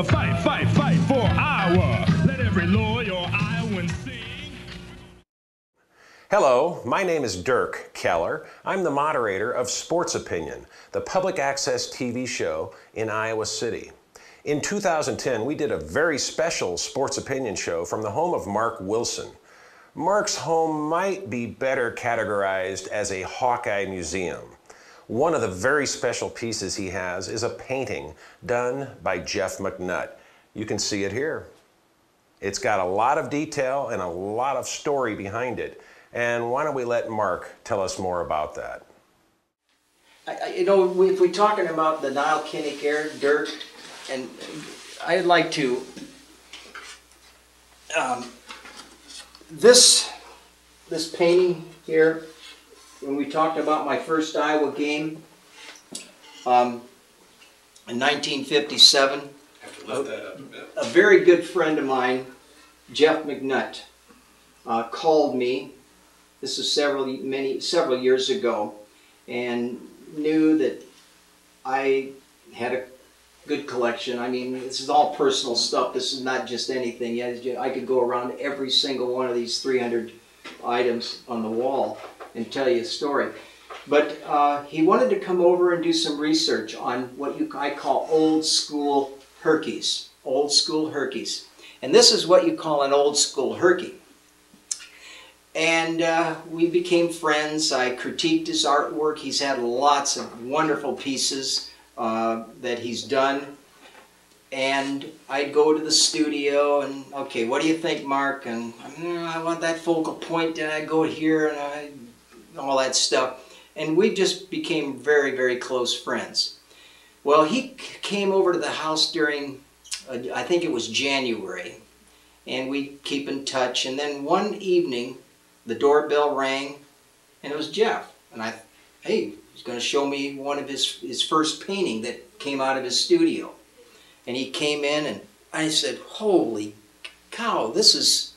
gonna fight, fight, fight for Iowa. Let every loyal Iowan sing. Hello, my name is Dirk Keller. I'm the moderator of Sports Opinion, the public access TV show in Iowa City. In 2010, we did a very special Sports Opinion show from the home of Mark Wilson. Mark's home might be better categorized as a Hawkeye museum. One of the very special pieces he has is a painting done by Jeff McNutt. You can see it here. It's got a lot of detail and a lot of story behind it. And why don't we let Mark tell us more about that? You know, if we're talking about the Nile Kinnick era, Dirk, and I'd like to, this painting here, when we talked about my first Iowa game in 1957, Have to lift that up a bit. a very good friend of mine, Jeff McNutt, called me. This was several years ago, and knew that I had a good collection. I mean, this is all personal stuff. This is not just anything. I could go around every single one of these 300 items on the wall and tell you a story. But he wanted to come over and do some research on what I call old school Herkies. Old school Herkies. And this is what you call an old school Herky. And we became friends. I critiqued his artwork. He's had lots of wonderful pieces that he's done. And I'd go to the studio and, okay, what do you think, Mark? And I want that focal point, and I go here, and all that stuff. And we just became very, very close friends. Well, he came over to the house during, I think it was January, and we keep in touch. And then one evening, the doorbell rang, and it was Jeff. And hey, he's going to show me one of his first painting that came out of his studio. And he came in, and I said, "Holy cow! This is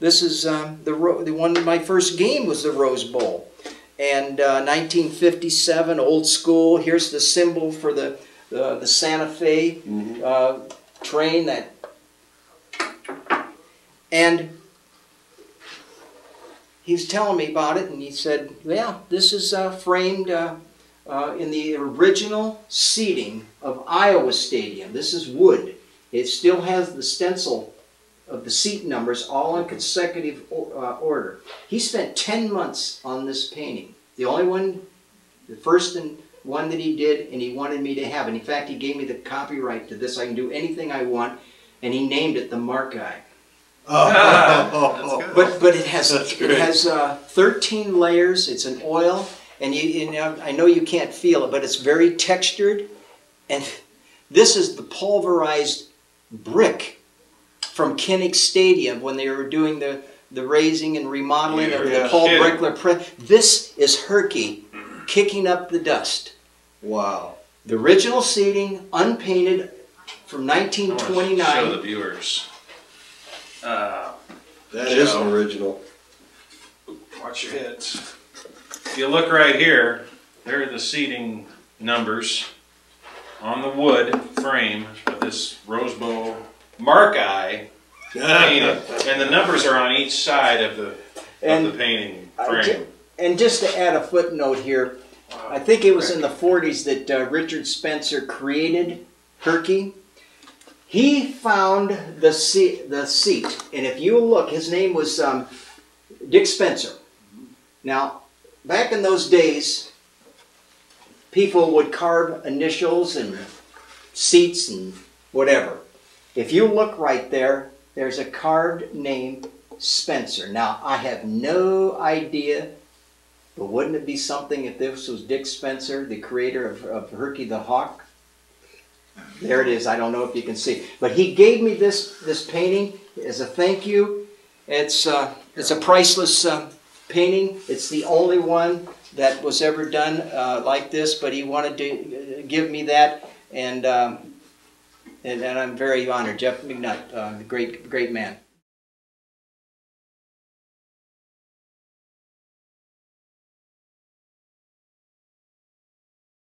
the one. My first game was the Rose Bowl, and 1957, old school. Here's the symbol for the Santa Fe train and." He was telling me about it, and he said, "Yeah, this is framed in the original seating of Iowa Stadium. This is wood. It still has the stencil of the seat numbers all in consecutive order." He spent 10 months on this painting. The only one, the first one that he did, and he wanted me to have. And in fact, he gave me the copyright to this. I can do anything I want, and he named it the Hawkeye. But it has 13 layers. It's an oil, and you know, I know you can't feel it, but it's very textured. And this is the pulverized brick from Kinnick Stadium when they were doing the raising and remodeling of the Paul Brickler press. This is Herky kicking up the dust. Wow. The original seating, unpainted, from 1929. Show the viewers. That is an original. Watch your heads. If you look right here, there are the seating numbers on the wood frame of this Rose Bowl Hawkeye painting, and the numbers are on each side of the painting frame. And just to add a footnote here, I think it was in the 40s that Richard Spencer created Herky. He found the seat, and if you look, his name was Dick Spencer. Now, back in those days, people would carve initials and seats and whatever. If you look right there, there's a carved name, Spencer. Now, I have no idea, but wouldn't it be something if this was Dick Spencer, the creator of Herky the Hawk? There it is. I don't know if you can see. But he gave me this painting as a thank you. It's a priceless painting. It's the only one that was ever done like this, but he wanted to give me that, and I'm very honored. Jeff McNutt, the great man.